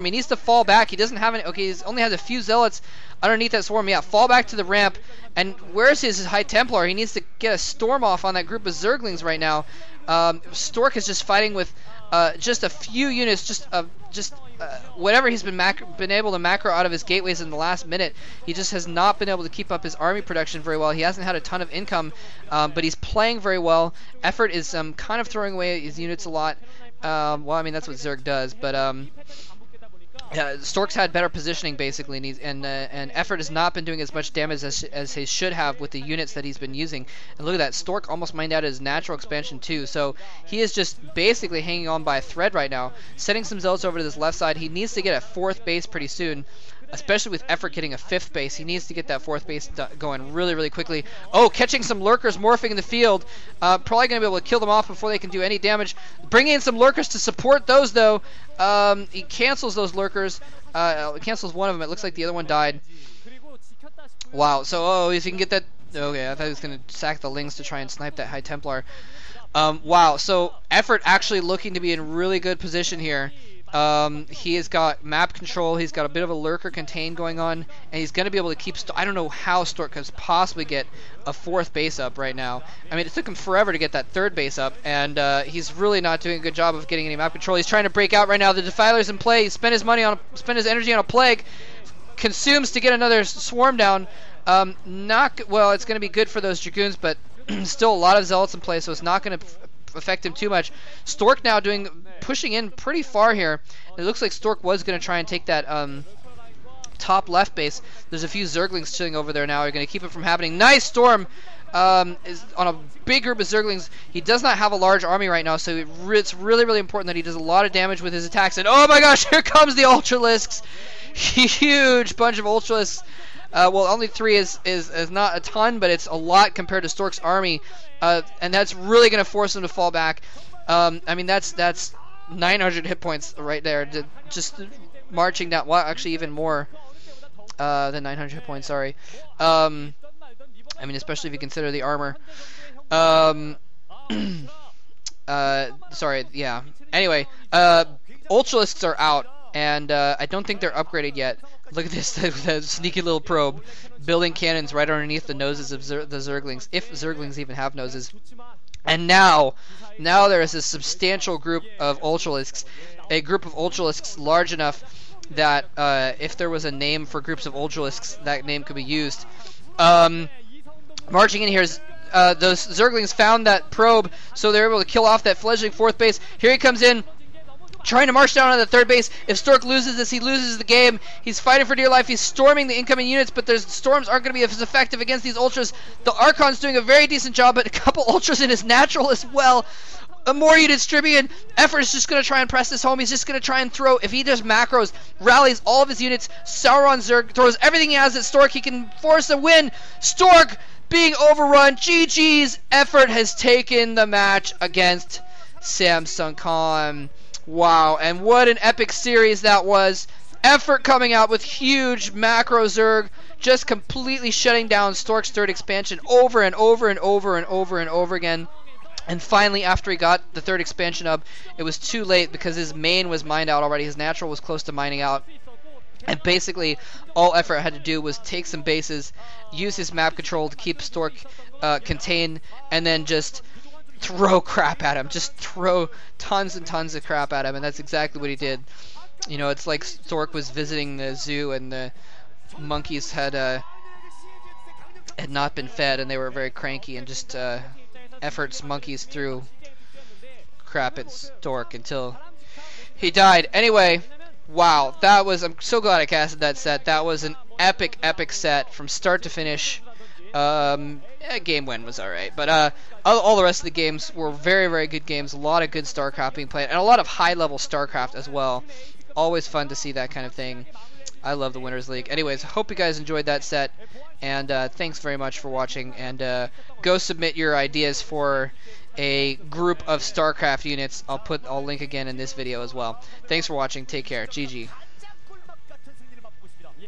He needs to fall back. He doesn't have any. Okay, he's only has a few zealots underneath that swarm. Yeah, fall back to the ramp. And where's his High Templar? He needs to get a storm off on that group of Zerglings right now. Stork is just fighting with just a few units, just whatever he's been able to macro out of his gateways in the last minute. He just has not been able to keep up his army production very well. He hasn't had a ton of income, but he's playing very well. Effort is kind of throwing away his units a lot. Well, I mean, that's what Zerg does, but yeah, Stork's had better positioning basically, and Effort has not been doing as much damage as he should have with the units that he's been using. And look at that, Stork almost mined out his natural expansion too, so he is just basically hanging on by a thread right now. Sending some zealots over to this left side. He needs to get a 4th base pretty soon, especially with Effort getting a 5th base. He needs to get that 4th base going really, really quickly. Oh, catching some lurkers morphing in the field. Probably going to be able to kill them off before they can do any damage. Bringing in some lurkers to support those, though. He cancels those lurkers. Cancels one of them. It looks like the other one died. Wow. So, if he can get that... Okay, I thought he was going to sack the Lings to try and snipe that High Templar. Wow. So, Effort actually looking to be in really good position here. He has got map control, he's got a bit of a lurker contain going on, and he's going to be able to keep... I don't know how Stork could possibly get a 4th base up right now. I mean, it took him forever to get that 3rd base up, and he's really not doing a good job of getting any map control. He's trying to break out right now. The Defiler's in play. He spent his energy on a plague. Consumes to get another swarm down. Well, it's going to be good for those Dragoons, but still a lot of zealots in play, so it's not going to affect him too much. Stork now pushing in pretty far here. It looks like Stork was going to try and take that top left base. There's a few Zerglings chilling over there now. Are going to keep it from happening. Nice storm is on a big group of Zerglings. He does not have a large army right now, so it's really, really important that he does a lot of damage with his attacks. And oh my gosh, here comes the Ultralisks. Huge bunch of Ultralisks. Well, only 3 is not a ton, but it's a lot compared to Stork's army. And that's really going to force him to fall back. I mean, that's 900 hit points right there. Just marching down. Well, actually, even more than 900 hit points. Sorry. I mean, especially if you consider the armor. Sorry. Yeah. Anyway, Ultralisks are out, and I don't think they're upgraded yet. Look at this, the sneaky little probe building cannons right underneath the noses of the Zerglings, if Zerglings even have noses. And now there is a substantial group of Ultralisks, a group of Ultralisks large enough that if there was a name for groups of Ultralisks, that name could be used. Marching in here is those Zerglings found that probe, so they're able to kill off that fledgling 4th base. Here he comes in, trying to march down on the 3rd base. If Stork loses this, he loses the game. He's fighting for dear life. He's storming the incoming units, but the storms aren't going to be as effective against these Ultras. The Archon's doing a very decent job, but a couple Ultras in his natural as well. More units distributed. Effort is just going to try and press this home. He's just going to try and throw. If he just macros, rallies all of his units, Sauron Zerg throws everything he has at Stork, he can force a win. Stork being overrun. GG's. Effort has taken the match against Samsung Khan. Wow, and what an epic series that was. Effort coming out with huge macro Zerg, just completely shutting down Stork's 3rd expansion over and over and over and over and over again. And finally, after he got the 3rd expansion up, it was too late because his main was mined out already. His natural was close to mining out. And basically, all Effort had to do was take some bases, use his map control to keep Stork contained, and then just throw crap at him. Just throw tons and tons of crap at him, and that's exactly what he did. You know, it's like Stork was visiting the zoo and the monkeys had not been fed and they were very cranky, and just Effort's monkeys threw crap at Stork until he died. Anyway, wow, that was... I'm so glad I casted that set. That was an epic, epic set from start to finish. Game win was alright, but all the rest of the games were very, very good games. A lot of good StarCraft being played, and a lot of high-level StarCraft as well. Always fun to see that kind of thing. I love the Winners League. Anyways, hope you guys enjoyed that set, and thanks very much for watching, and go submit your ideas for a group of StarCraft units. I'll link again in this video as well. Thanks for watching. Take care. GG.